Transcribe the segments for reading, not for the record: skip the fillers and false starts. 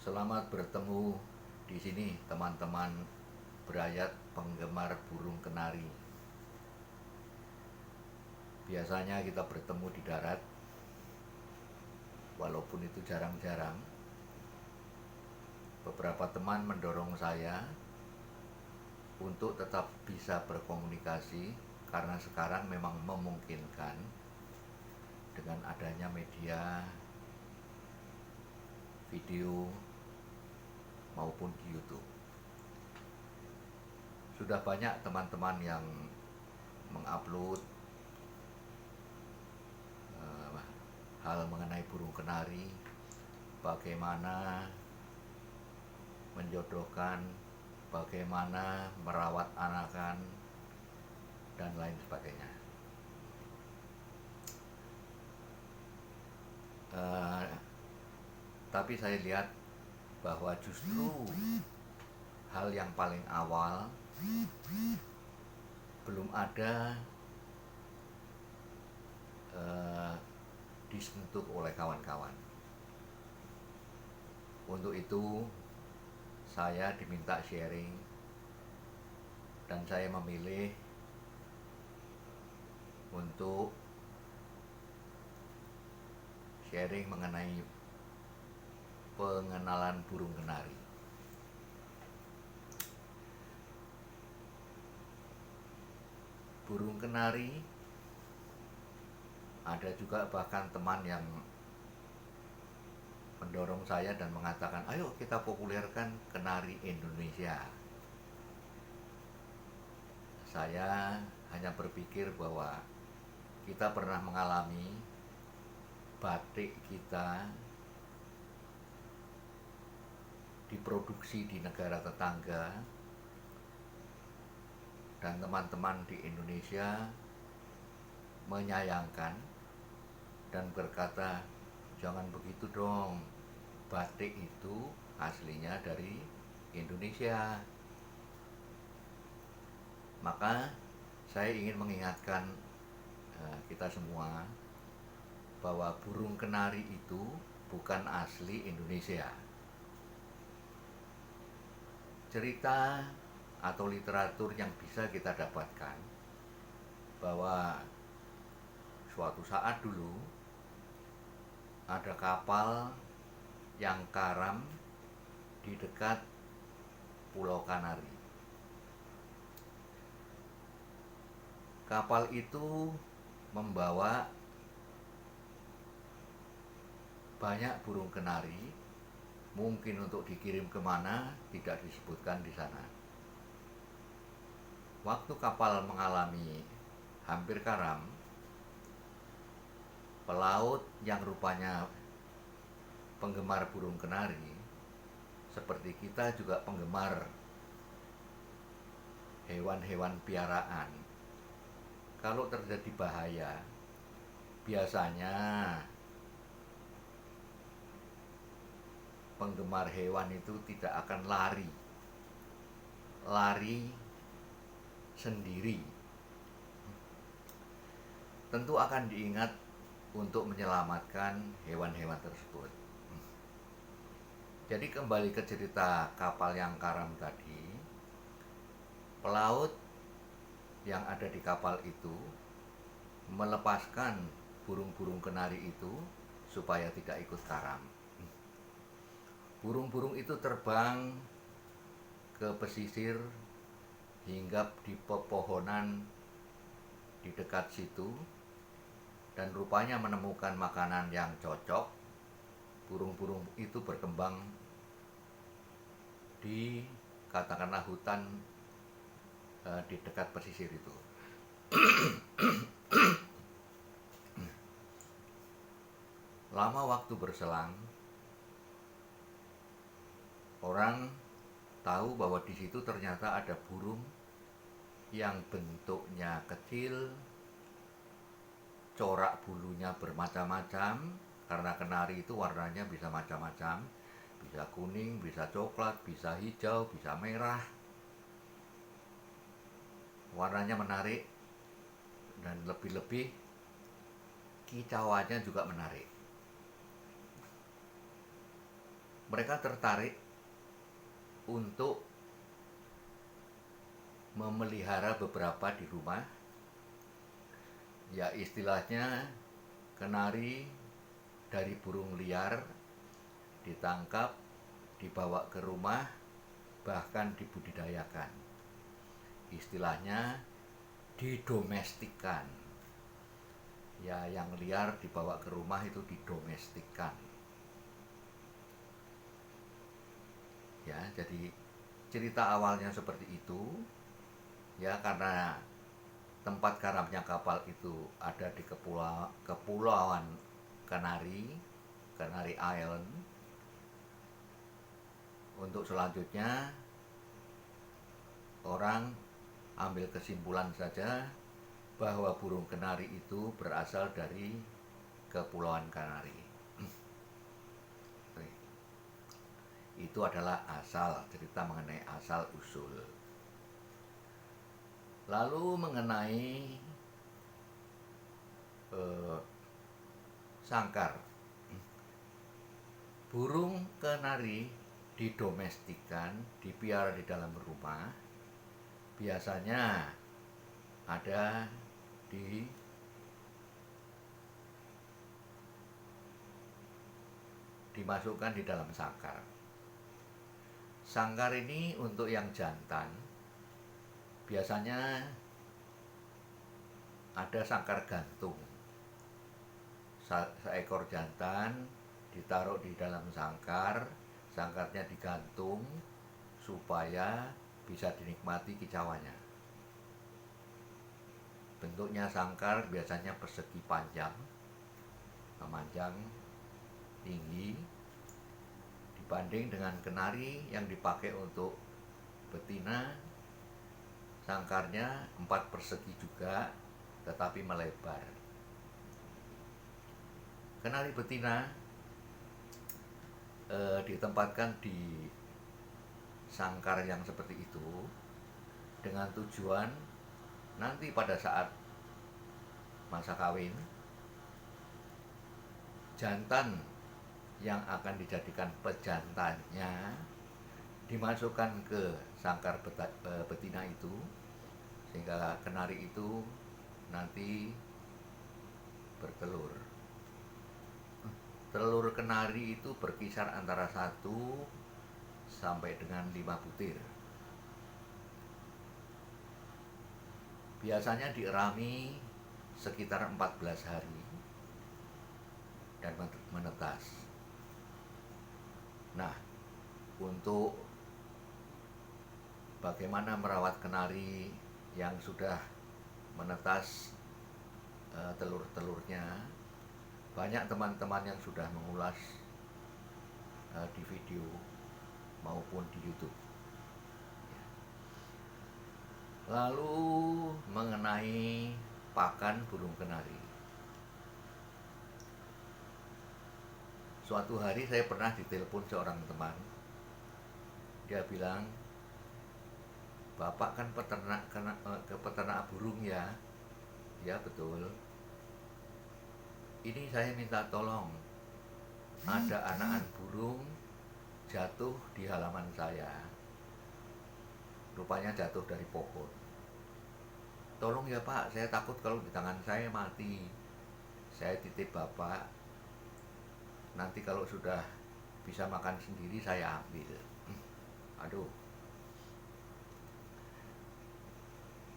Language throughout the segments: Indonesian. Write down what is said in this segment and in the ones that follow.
Selamat bertemu di sini teman-teman berayat penggemar burung kenari. Biasanya kita bertemu di darat, walaupun itu jarang-jarang. Beberapa teman mendorong saya untuk tetap bisa berkomunikasi karena sekarang memang memungkinkan dengan adanya media video maupun di YouTube. Sudah banyak teman-teman yang mengupload hal mengenai burung kenari, bagaimana menjodohkan, bagaimana merawat anakan, dan lain sebagainya. Tapi saya lihat bahwa justru hal yang paling awal belum ada disentuh oleh kawan-kawan. Untuk itu saya diminta sharing dan saya memilih untuk sharing mengenai pengenalan burung kenari. Burung kenari, ada juga bahkan teman yang mendorong saya dan mengatakan, ayo kita populerkan kenari Indonesia. Saya hanya berpikir bahwa kita pernah mengalami batik kita diproduksi di negara tetangga, dan teman-teman di Indonesia menyayangkan dan berkata, jangan begitu dong, batik itu aslinya dari Indonesia. Maka saya ingin mengingatkan kita semua bahwa burung kenari itu bukan asli Indonesia. Cerita atau literatur yang bisa kita dapatkan bahwa suatu saat dulu ada kapal yang karam di dekat Pulau Kanari. Kapal itu membawa banyak burung kenari, mungkin untuk dikirim kemana tidak disebutkan di sana. Waktu kapal mengalami hampir karam, pelaut yang rupanya penggemar burung kenari, seperti kita juga penggemar hewan-hewan piaraan, kalau terjadi bahaya, biasanya penggemar hewan itu tidak akan lari sendiri. Tentu akan diingat untuk menyelamatkan hewan-hewan tersebut. Jadi kembali ke cerita kapal yang karam tadi, pelaut yang ada di kapal itu melepaskan burung-burung kenari itu supaya tidak ikut karam. Burung-burung itu terbang ke pesisir hingga di pepohonan di dekat situ, dan rupanya menemukan makanan yang cocok. Burung-burung itu berkembang di katakanlah hutan di dekat pesisir itu. Lama waktu berselang, orang tahu bahwa di situ ternyata ada burung yang bentuknya kecil, corak bulunya bermacam-macam, karena kenari itu warnanya bisa macam-macam, bisa kuning, bisa coklat, bisa hijau, bisa merah. Warnanya menarik, dan lebih-lebih kicauannya juga menarik. mereka tertarik untuk memelihara beberapa di rumah. Ya istilahnya kenari dari burung liar ditangkap, dibawa ke rumah, bahkan dibudidayakan. Istilahnya didomestikan. Ya yang liar dibawa ke rumah itu didomestikan. Ya, jadi cerita awalnya seperti itu. Ya karena tempat karamnya kapal itu ada di kepulauan Canary Island. Untuk selanjutnya orang ambil kesimpulan saja bahwa burung kenari itu berasal dari Kepulauan Canary. Itu adalah asal, cerita mengenai asal usul. Lalu mengenai sangkar. Burung kenari didomestikan, dipiara di dalam rumah. Biasanya ada dimasukkan di dalam sangkar. Sangkar ini untuk yang jantan biasanya ada sangkar gantung. Seekor jantan ditaruh di dalam sangkar, sangkarnya digantung supaya bisa dinikmati kicauannya. Bentuknya sangkar biasanya persegi panjang, memanjang, tinggi, dibanding dengan kenari yang dipakai untuk betina. Sangkarnya 4 persegi juga, tetapi melebar. Kenari betina ditempatkan di sangkar yang seperti itu dengan tujuan nanti pada saat masa kawin, jantan yang akan dijadikan pejantannya dimasukkan ke sangkar betina itu, sehingga kenari itu nanti bertelur. Telur kenari itu berkisar antara 1 sampai dengan 5 butir. Biasanya dierami sekitar 14 hari dan menetas. Nah, untuk bagaimana merawat kenari yang sudah menetas telur-telurnya, banyak teman-teman yang sudah mengulas di video maupun di YouTube. Lalu mengenai pakan burung kenari. Suatu hari saya pernah ditelepon seorang teman. Dia bilang, "Bapak kan peternak burung ya?" Ya betul. Ini saya minta tolong. Ada anakan burung jatuh di halaman saya. Rupanya jatuh dari pohon. Tolong ya Pak, saya takut kalau di tangan saya mati. Saya titip Bapak. Nanti kalau sudah bisa makan sendiri saya ambil. Aduh.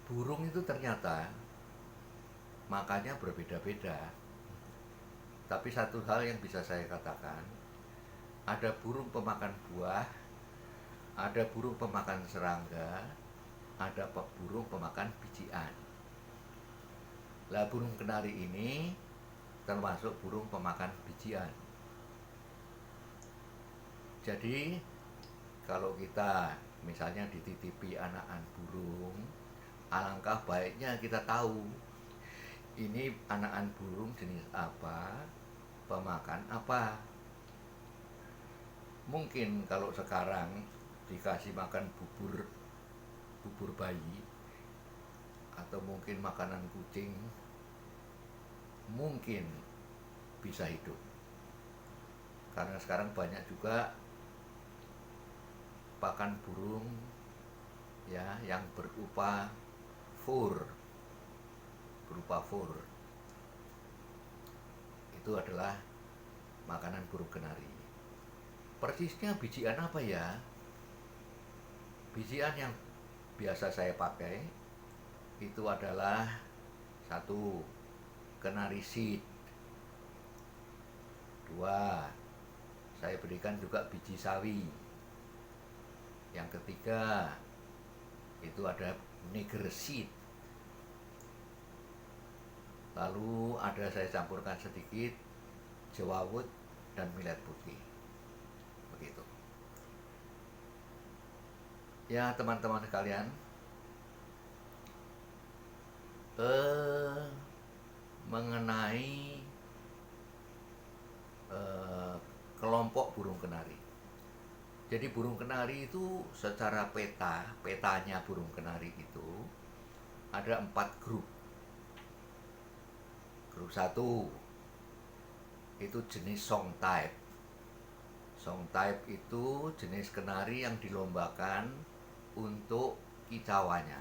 Burung itu ternyata makannya berbeda-beda. Tapi satu hal yang bisa saya katakan, ada burung pemakan buah, ada burung pemakan serangga, ada burung pemakan bijian. Lah burung kenari ini termasuk burung pemakan bijian. Jadi kalau kita misalnya dititipi anakan burung, alangkah baiknya kita tahu ini anakan burung jenis apa, pemakan apa. Mungkin kalau sekarang dikasih makan bubur bayi atau mungkin makanan kucing, mungkin bisa hidup. Karena sekarang banyak juga pakan burung ya yang berupa fur, itu adalah makanan burung kenari. Persisnya bijian apa ya? Bijian yang biasa saya pakai itu adalah satu, kenari seed. Dua, saya berikan juga biji sawi. Yang ketiga, itu ada Neger seed. Lalu ada saya campurkan sedikit jewawut dan millet putih. Begitu. Ya teman-teman sekalian, mengenai kelompok burung kenari. Jadi burung kenari itu secara petanya burung kenari itu ada 4 grup. Grup 1 itu jenis song type. Song type itu jenis kenari yang dilombakan untuk kicauannya.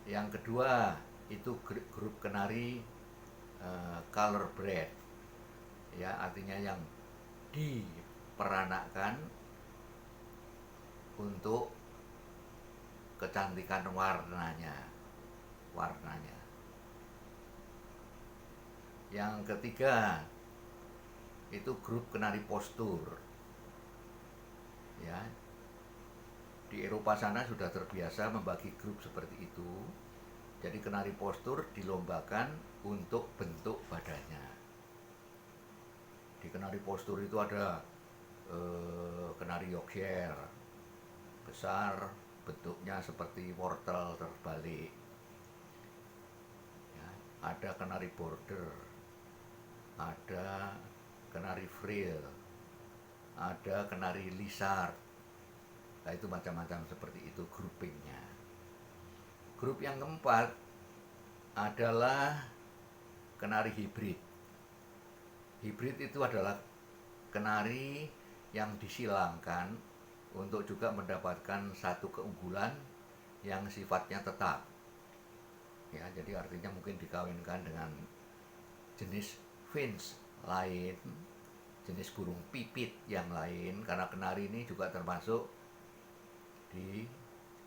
Yang kedua itu grup kenari color bred, ya artinya yang diperanakkan untuk kecantikan warnanya. Yang ketiga itu grup kenari postur, ya di Eropa sana sudah terbiasa membagi grup seperti itu. Jadi kenari postur dilombakan untuk bentuk badannya. Di kenari postur itu ada kenari Yorkshire besar, bentuknya seperti wortel terbalik. Ya, ada kenari border, ada kenari frill, ada kenari lizard. Nah itu macam-macam seperti itu groupingnya. Grup yang keempat adalah kenari hibrid. Hibrid itu adalah kenari yang disilangkan untuk juga mendapatkan satu keunggulan yang sifatnya tetap. Ya, jadi artinya mungkin dikawinkan dengan jenis finch lain, jenis burung pipit yang lain, karena kenari ini juga termasuk di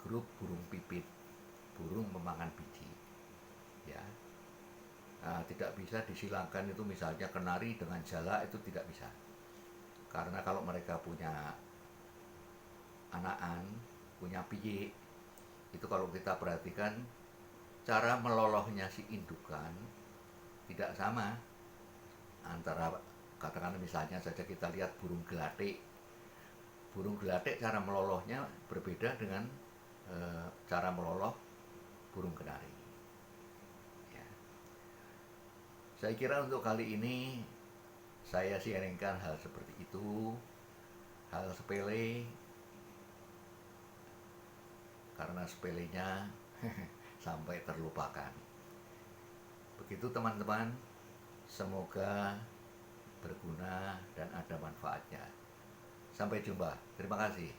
grup burung pipit, burung pemakan biji. Ya, nah, tidak bisa disilangkan itu misalnya kenari dengan jala itu tidak bisa, karena kalau mereka punya anakan, punya piyik, itu kalau kita perhatikan cara melolohnya si indukan tidak sama antara, katakan misalnya saja kita lihat burung gelatik. Burung gelatik cara melolohnya berbeda dengan cara meloloh burung kenari. Ya. Saya kira untuk kali ini saya sharingkan hal seperti itu, hal sepele, karena sepelenya sampai terlupakan. Begitu teman-teman, semoga berguna dan ada manfaatnya. Sampai jumpa, terima kasih.